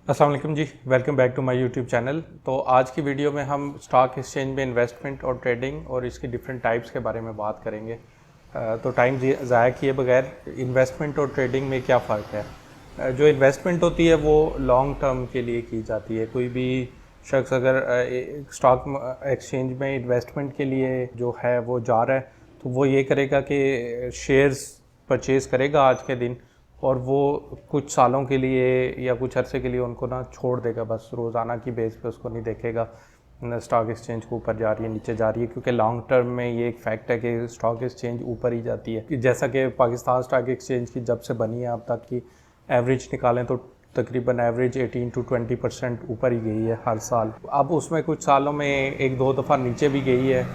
अस्सलाम वालेकुम जी, welcome back to my YouTube channel. तो आज की वीडियो में हम स्टॉक एक्सचेंज में इन्वेस्टमेंट और ट्रेडिंग और इसकी डिफरेंट टाइप्स के बारे में बात करेंगे। तो टाइम ज़ाया किए बगैर इन्वेस्टमेंट और ट्रेडिंग में क्या फ़र्क है। जो इन्वेस्टमेंट होती है वो लॉन्ग टर्म के लिए की जाती है। कोई भी शख्स अगर स्टॉक एक्सचेंज में इन्वेस्टमेंट के लिए जो है वो जा रहा है तो वो ये करेगा कि शेयर्स परचेज़ करेगा आज के दिन, और वो कुछ सालों के लिए या कुछ अरसे के लिए उनको ना छोड़ देगा। बस रोज़ाना की बेस पे उसको नहीं देखेगा स्टॉक एक्सचेंज को ऊपर जा रही है नीचे जा रही है, क्योंकि लॉन्ग टर्म में ये एक फैक्ट है कि स्टॉक एक्सचेंज ऊपर ही जाती है। जैसा कि पाकिस्तान स्टॉक एक्सचेंज की जब से बनी है अब तक की एवरेज निकालें तो तकरीबन एवरेज 18 to 20% ऊपर ही गई है हर साल। अब उसमें कुछ सालों में एक दो दफ़ा नीचे भी गई है,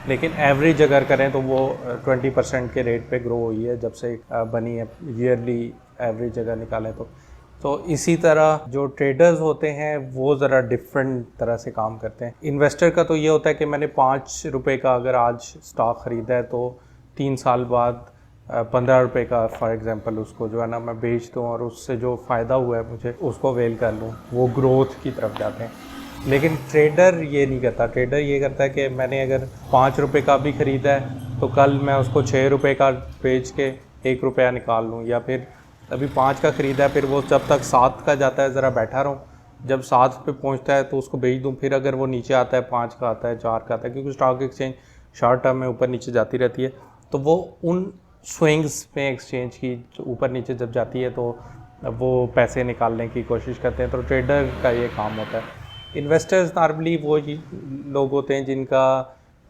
लेकिन एवरेज अगर करें तो वो 20% के रेट पे ग्रो हुई है जब से बनी है। ईयरली एवरेज अगर निकालें तो इसी तरह जो ट्रेडर्स होते हैं वो ज़रा डिफरेंट तरह से काम करते हैं। इन्वेस्टर का तो ये होता है कि मैंने 5 रुपये का अगर आज स्टॉक ख़रीदा है तो 3 साल बाद 15 रुपये का फॉर एग्जांपल उसको जो है ना मैं बेच दूँ और उससे जो फ़ायदा हुआ है मुझे उसको अवेल कर लूँ, वो ग्रोथ की तरफ जाते हैं। लेकिन ट्रेडर ये नहीं करता। ट्रेडर ये करता है कि मैंने अगर 5 रुपये का भी ख़रीदा है तो कल मैं उसको 6 रुपये का बेच के 1 रुपया निकाल लूँ, या फिर अभी 5 का ख़रीदा है फिर वो जब तक 7 का जाता है ज़रा बैठा रहूँ, जब 7 पे पहुँचता है तो उसको बेच दूँ। फिर अगर वो नीचे आता है 5 का आता है 4 का आता है, क्योंकि स्टॉक एक्सचेंज शॉर्ट टर्म में ऊपर नीचे जाती रहती है, तो वो उन स्विंग्स में एक्सचेंज की ऊपर नीचे जब जाती है तो वो पैसे निकालने की कोशिश करते हैं। तो ट्रेडर का ये काम होता है। इन्वेस्टर्स नॉर्मली वो लोग होते हैं जिनका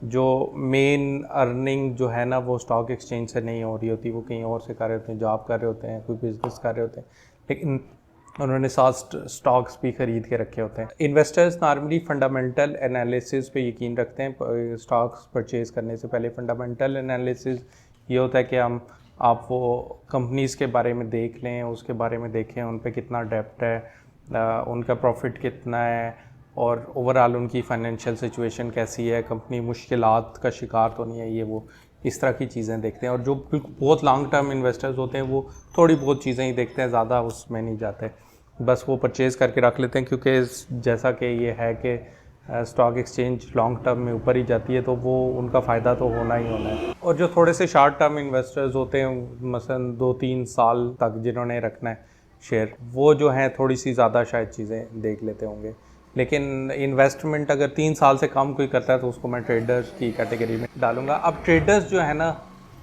जो मेन अर्निंग जो है ना वो स्टॉक एक्सचेंज से नहीं हो रही होती, वो कहीं और से कर रहे होते हैं, जॉब कर रहे होते हैं, कोई बिजनेस कर रहे होते हैं, लेकिन उन्होंने 7 स्टॉक्स भी ख़रीद के रखे होते हैं। इन्वेस्टर्स नॉर्मली फंडामेंटल एनालिसिस पे यकीन रखते हैं। स्टॉक्स परचेज़ करने से पहले फंडामेंटल एनालिसिस ये होता है कि आप वो कंपनीज़ के बारे में देख लें, उसके बारे में देखें उन पे कितना डेप्ट है, उनका प्रॉफिट कितना है, और ओवरऑल उनकी फाइनेंशियल सिचुएशन कैसी है, कंपनी मुश्किलात का शिकार तो नहीं है, ये वो इस तरह की चीज़ें देखते हैं। और जो बहुत लॉन्ग टर्म इन्वेस्टर्स होते हैं वो थोड़ी बहुत चीज़ें ही देखते हैं, ज़्यादा उसमें नहीं जाते, बस वो परचेज़ करके रख लेते हैं, क्योंकि जैसा कि ये है कि स्टॉक एक्सचेंज लॉन्ग टर्म में ऊपर ही जाती है तो वो उनका फ़ायदा तो होना ही होना है। और जो थोड़े से शॉर्ट टर्म इन्वेस्टर्स होते हैं, मसलन 2-3 साल तक जिन्होंने रखना है शेयर, वो जो हैं थोड़ी सी ज़्यादा शायद चीज़ें देख लेते होंगे। लेकिन इन्वेस्टमेंट अगर 3 साल से कम कोई करता है तो उसको मैं ट्रेडर्स की कैटेगरी में डालूँगा। अब ट्रेडर्स जो है ना,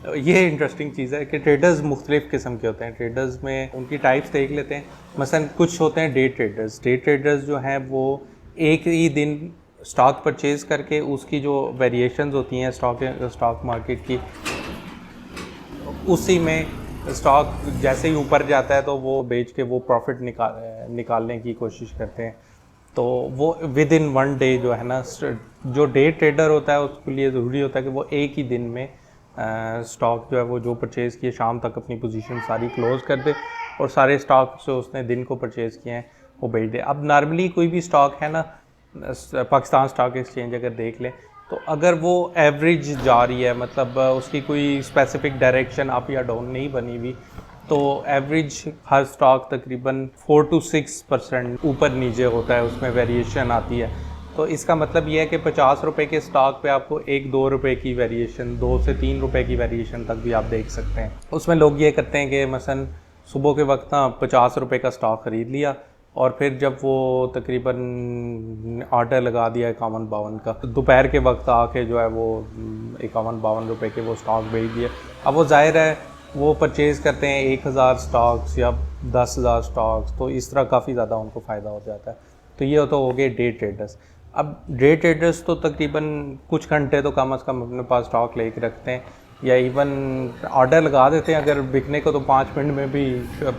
ये इंटरेस्टिंग चीज़ है कि ट्रेडर्स मुख्तलिफ़ किस्म के होते हैं। ट्रेडर्स में उनकी टाइप्स देख लेते हैं। मसलन कुछ होते हैं डे ट्रेडर्स। डे ट्रेडर्स जो हैं वो एक ही दिन स्टॉक परचेज़ करके उसकी जो वेरिएशंस होती हैं स्टॉक मार्केट की, उसी में स्टॉक जैसे ही ऊपर जाता है तो वो बेच के वो प्रॉफिट निकालने की कोशिश करते हैं। तो वो विद इन 1 डे जो है ना, जो डे ट्रेडर होता है उसके लिए ज़रूरी होता है कि वो एक ही दिन में स्टॉक जो है वो जो परचेज़ किए शाम तक अपनी पोजीशन सारी क्लोज़ कर दे और सारे स्टॉक जो उसने दिन को परचेज़ किए हैं वो बेच दे। अब नॉर्मली कोई भी स्टॉक है ना, पाकिस्तान स्टॉक एक्सचेंज अगर देख लें तो अगर वो एवरेज जा रही है, मतलब उसकी कोई स्पेसिफिक डायरेक्शन अप या डाउन नहीं बनी हुई, तो एवरेज हर स्टॉक तकरीबन 4 to 6% ऊपर नीचे होता है, उसमें वेरिएशन आती है। तो इसका मतलब ये है कि 50 रुपये के स्टॉक पे आपको 1-2 रुपये की वेरिएशन, 2 से 3 रुपये की वेरिएशन तक भी आप देख सकते हैं। उसमें लोग ये करते हैं कि मसलन सुबह के वक्त ना 50 रुपये का स्टॉक ख़रीद लिया और फिर जब वो तकरीबन ऑर्डर लगा दिया 51-52 का, तो दोपहर के वक्त आके जो है वो 51-52 रुपये के वो स्टॉक बेच दिए। अब वो ज़ाहिर है वो परचेज़ करते हैं 1000 स्टॉक्स या 10,000 स्टॉक्स, तो इस तरह काफ़ी ज़्यादा उनको फ़ायदा हो जाता है। तो ये तो हो गए डे ट्रेडर्स। अब डे ट्रेडर्स तो तकरीबन कुछ घंटे तो कम से कम अपने पास स्टॉक लेके रखते हैं, या इवन ऑर्डर लगा देते हैं अगर बिकने को, तो 5 मिनट में भी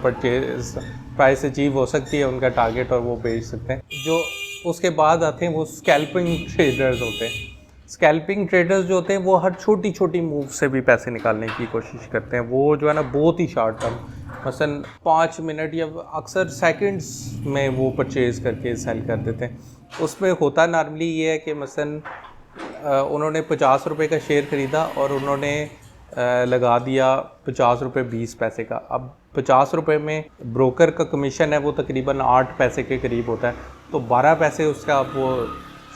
परचेज प्राइस अचीव हो सकती है उनका टारगेट और वो बेच सकते हैं। जो उसके बाद आते हैं वो स्कैल्पिंग ट्रेडर्स होते हैं। स्कैल्पिंग ट्रेडर्स जो होते हैं वो हर छोटी छोटी मूव से भी पैसे निकालने की कोशिश करते हैं। वो जो है ना बहुत ही शॉर्ट टर्म, मसलन 5 मिनट या अक्सर सेकंड्स में वो परचेज़ करके सेल कर देते हैं। उसमें होता नॉर्मली ये है कि मसलन उन्होंने 50 रुपये का शेयर ख़रीदा और उन्होंने लगा दिया 50 रुपये 20 पैसे का। अब 50 रुपये में ब्रोकर का कमीशन है वो तकरीबन 8 पैसे के करीब होता है, तो 12 पैसे उसका वो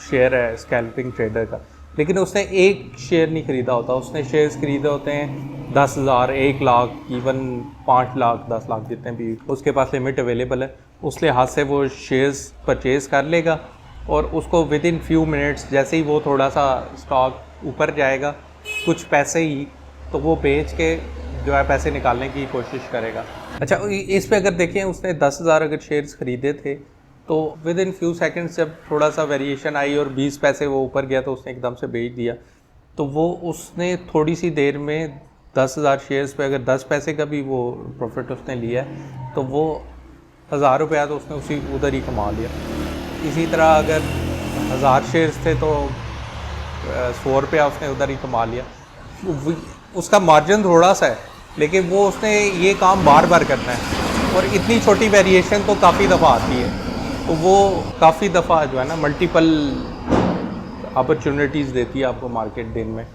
शेयर है स्कैल्पिंग ट्रेडर का। लेकिन उसने एक शेयर नहीं ख़रीदा होता, उसने शेयर्स ख़रीदे होते हैं 10,000, 1 लाख, इवन 5 लाख, 10 लाख जितने भी उसके पास लिमिट अवेलेबल है, उस लिहाज से वो शेयर्स परचेज़ कर लेगा और उसको विद इन फ्यू मिनट्स जैसे ही वो थोड़ा सा स्टॉक ऊपर जाएगा कुछ पैसे ही, तो वो बेच के जो है पैसे निकालने की कोशिश करेगा। अच्छा, इस पे अगर देखें उसने 10,000 अगर शेयर्स ख़रीदे थे तो विद इन फ्यू सेकंड्स जब थोड़ा सा वेरिएशन आई और 20 पैसे वो ऊपर गया तो उसने एकदम से बेच दिया। तो वो उसने थोड़ी सी देर में 10,000 शेयर्स पे अगर 10 पैसे का भी वो प्रॉफिट उसने लिया है तो वो 1,000 रुपया तो उसने उसी उधर ही कमा लिया। इसी तरह अगर 1,000 शेयर्स थे तो 100 रुपया उसने उधर ही कमा लिया। उसका मार्जिन थोड़ा सा है लेकिन वो उसने ये काम बार बार करना है और इतनी छोटी वेरिएशन तो काफ़ी दफ़ा आती है, तो वो काफ़ी दफ़ा जो है ना मल्टीपल अपॉर्चुनिटीज़ देती है आपको मार्केट दिन में,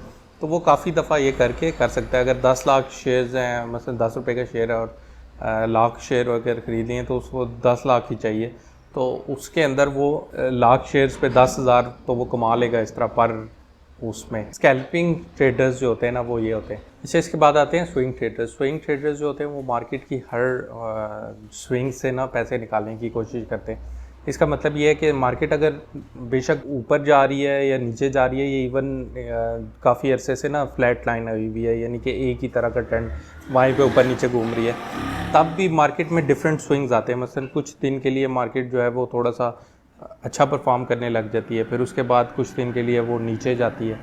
तो वो काफ़ी दफ़ा ये करके कर सकता है। अगर 10 लाख शेयर्स हैं, मतलब 10 रुपये का शेयर है और लाख शेयर अगर ख़रीद लिए तो उसको 10 लाख ही चाहिए, तो उसके अंदर वो लाख शेयर्स पे 10,000 तो वो कमा लेगा इस तरह पर उसमें। स्कैल्पिंग ट्रेडर्स जो होते हैं ना वो ये होते हैं। अच्छा, इसके बाद आते हैं स्विंग ट्रेडर्स। स्विंग ट्रेडर्स जो होते हैं वो मार्केट की हर स्विंग से ना पैसे निकालने की कोशिश करते हैं। इसका मतलब ये है कि मार्केट अगर बेशक ऊपर जा रही है या नीचे जा रही है, ये इवन काफ़ी अरसे से ना फ्लैट लाइन आई हुई है, यानी कि एक ही तरह का ट्रेंड वहीं पे ऊपर नीचे घूम रही है, तब भी मार्केट में डिफरेंट स्विंग्स आते हैं। मसलन कुछ दिन के लिए मार्केट जो है वो थोड़ा सा अच्छा परफॉर्म करने लग जाती है, फिर उसके बाद कुछ दिन के लिए वो नीचे जाती है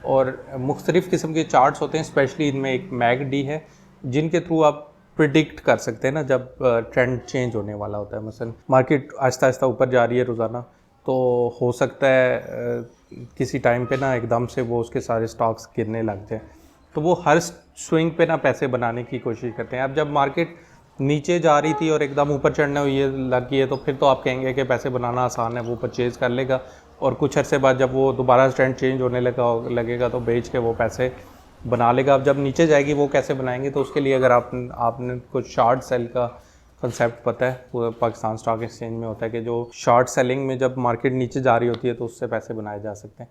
और मुख्तलिफ़ किस्म के चार्ट्स होते हैं। स्पेशली इनमें एक मैकडी है जिनके थ्रू आप प्रिडिक्ट कर सकते हैं ना जब ट्रेंड चेंज होने वाला होता है। मसलन मार्केट आहिस्ता आहिस्ता ऊपर जा रही है रोज़ाना, तो हो सकता है किसी टाइम पे ना एकदम से वो उसके सारे स्टॉक्स गिरने लग जाए, तो वो हर स्विंग पे ना पैसे बनाने की कोशिश करते हैं। अब जब मार्केट नीचे जा रही थी और एकदम ऊपर चढ़ने हुई लग गई है तो फिर तो आप कहेंगे कि पैसे बनाना आसान है, वो परचेज़ कर लेगा और कुछ अरसे बाद जब वो दोबारा ट्रेंड चेंज होने लगेगा तो बेच के वो पैसे बना लेगा। अब जब नीचे जाएगी वो कैसे बनाएंगे, तो उसके लिए अगर आपने कुछ शॉर्ट सेल का कंसेप्ट पता है, वो पाकिस्तान स्टॉक एक्सचेंज में होता है कि जो शॉर्ट सेलिंग में जब मार्केट नीचे जा रही होती है तो उससे पैसे बनाए जा सकते हैं।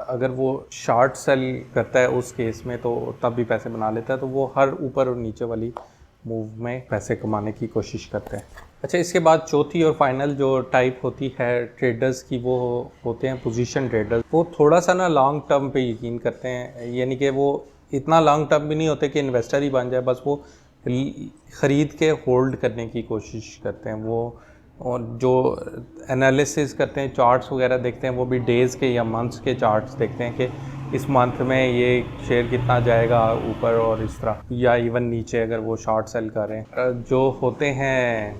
अगर वो शॉर्ट सेल करता है उस केस में तो तब भी पैसे बना लेता है, तो वो हर ऊपर और नीचे वाली मूव में पैसे कमाने की कोशिश करते हैं। अच्छा, इसके बाद चौथी और फाइनल जो टाइप होती है ट्रेडर्स की वो होते हैं पोजीशन ट्रेडर्स। वो थोड़ा सा ना लॉन्ग टर्म पे यकीन करते हैं, यानी कि वो इतना लॉन्ग टर्म भी नहीं होते कि इन्वेस्टर ही बन जाए, बस वो ख़रीद के होल्ड करने की कोशिश करते हैं। वो और जो एनालिसिस करते हैं, चार्ट्स वगैरह देखते हैं, वो भी डेज़ के या मंथ्स के चार्ट्स देखते हैं कि इस मंथ में ये शेयर कितना जाएगा ऊपर और इस तरह, या इवन नीचे अगर वो शॉर्ट सेल कर रहे हैं। जो होते हैं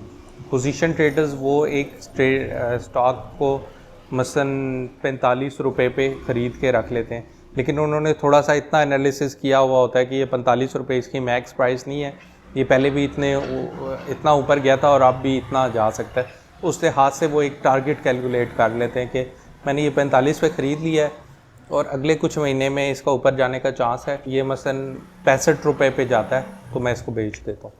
पोजीशन ट्रेडर्स वो एक स्टॉक को मसलन 45 रुपये पे ख़रीद के रख लेते हैं, लेकिन उन्होंने थोड़ा सा इतना एनालिसिस किया हुआ होता है कि ये 45 रुपये इसकी मैक्स प्राइस नहीं है, ये पहले भी इतना ऊपर गया था और अब भी इतना जा सकता है। उस लिहाज से वो एक टारगेट कैलकुलेट कर लेते हैं कि मैंने ये 45 पे ख़रीद लिया है और अगले कुछ महीने में इसका ऊपर जाने का चांस है, ये मसलन 65 रुपये पे जाता है तो मैं इसको बेच देता हूँ।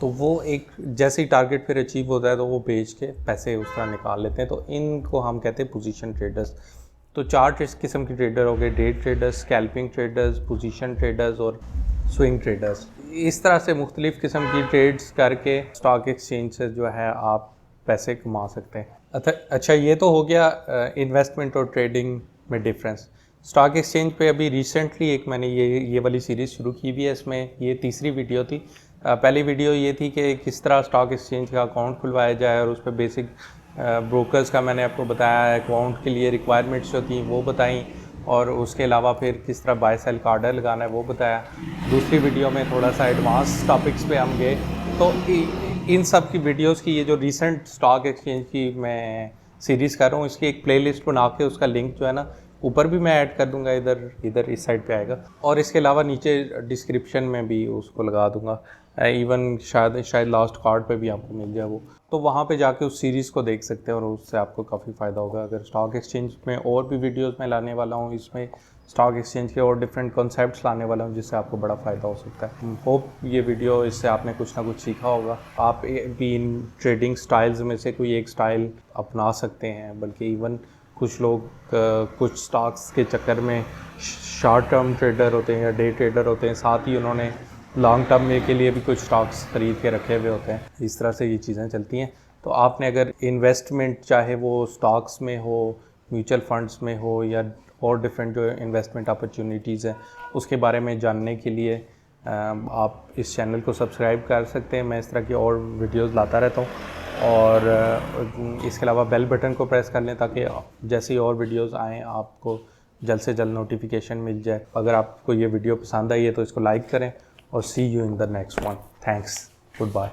तो वो एक जैसे ही टारगेट फिर अचीव होता है तो वो बेच के पैसे उस तरह निकाल लेते हैं, तो इनको हम कहते हैं पोजीशन ट्रेडर्स। तो 4 इस किस्म के ट्रेडर हो गए: day traders, scalping traders, position traders और स्विंग ट्रेडर्स। इस तरह से मुख्तलिफ़ किस्म की ट्रेड्स करके स्टॉक एक्सचेंज से जो है आप पैसे कमा सकते हैं। अच्छा, ये तो हो गया इन्वेस्टमेंट और ट्रेडिंग में डिफरेंस। स्टॉक एक्सचेंज पे अभी रिसेंटली एक मैंने ये वाली सीरीज़ शुरू की हुई है, इसमें ये तीसरी वीडियो थी। पहली वीडियो ये थी कि किस तरह स्टॉक एक्सचेंज का अकाउंट खुलवाया जाए और उस पर बेसिक ब्रोकर्स का मैंने आपको बताया, अकाउंट के लिए रिक्वायरमेंट्स जो थी वो बताई, और उसके अलावा फिर किस तरह बाय सेल का ऑर्डर लगाना है वो बताया। दूसरी वीडियो में थोड़ा सा एडवांस टॉपिक्स पे हम गए। तो इन सब की वीडियोस की ये जो रिसेंट स्टॉक एक्सचेंज की मैं सीरीज़ कर रहा हूँ, इसकी एक प्लेलिस्ट बना के उसका लिंक जो है ना ऊपर भी मैं ऐड कर दूंगा, इधर इस साइड पे आएगा, और इसके अलावा नीचे डिस्क्रिप्शन में भी उसको लगा दूंगा इवन शायद लास्ट कार्ड पे भी आपको मिल जाए वो, तो वहाँ पे जाके उस सीरीज़ को देख सकते हैं और उससे आपको काफ़ी फ़ायदा होगा। अगर स्टॉक एक्सचेंज में और भी वीडियोस मैं लाने वाला हूँ, इसमें स्टॉक एक्सचेंज के और डिफरेंट कॉन्सेप्ट्स लाने वाला हूँ जिससे आपको बड़ा फ़ायदा हो सकता है। होप ये वीडियो इससे आपने कुछ ना कुछ सीखा होगा। आप भी इन ट्रेडिंग स्टाइल्स में से कोई एक स्टाइल अपना सकते हैं, बल्कि इवन कुछ लोग कुछ स्टॉक्स के चक्कर में शॉर्ट टर्म ट्रेडर होते हैं या डे ट्रेडर होते हैं, साथ ही उन्होंने लॉन्ग टर्म में के लिए भी कुछ स्टॉक्स खरीद के रखे हुए होते हैं। इस तरह से ये चीज़ें चलती हैं। तो आपने अगर इन्वेस्टमेंट चाहे वो स्टॉक्स में हो, म्यूचुअल फंड्स में हो या और डिफरेंट जो इन्वेस्टमेंट अपॉर्चुनिटीज़ हैं उसके बारे में जानने के लिए आप इस चैनल को सब्सक्राइब कर सकते हैं। मैं इस तरह की और वीडियोस लाता रहता हूँ। और इसके अलावा बेल बटन को प्रेस कर लें ताकि जैसे ही और वीडियोस आएँ आपको जल्द से जल्द नोटिफिकेशन मिल जाए। अगर आपको ये वीडियो पसंद आई है तो इसको लाइक करें और see you in the next one. Thanks, good bye.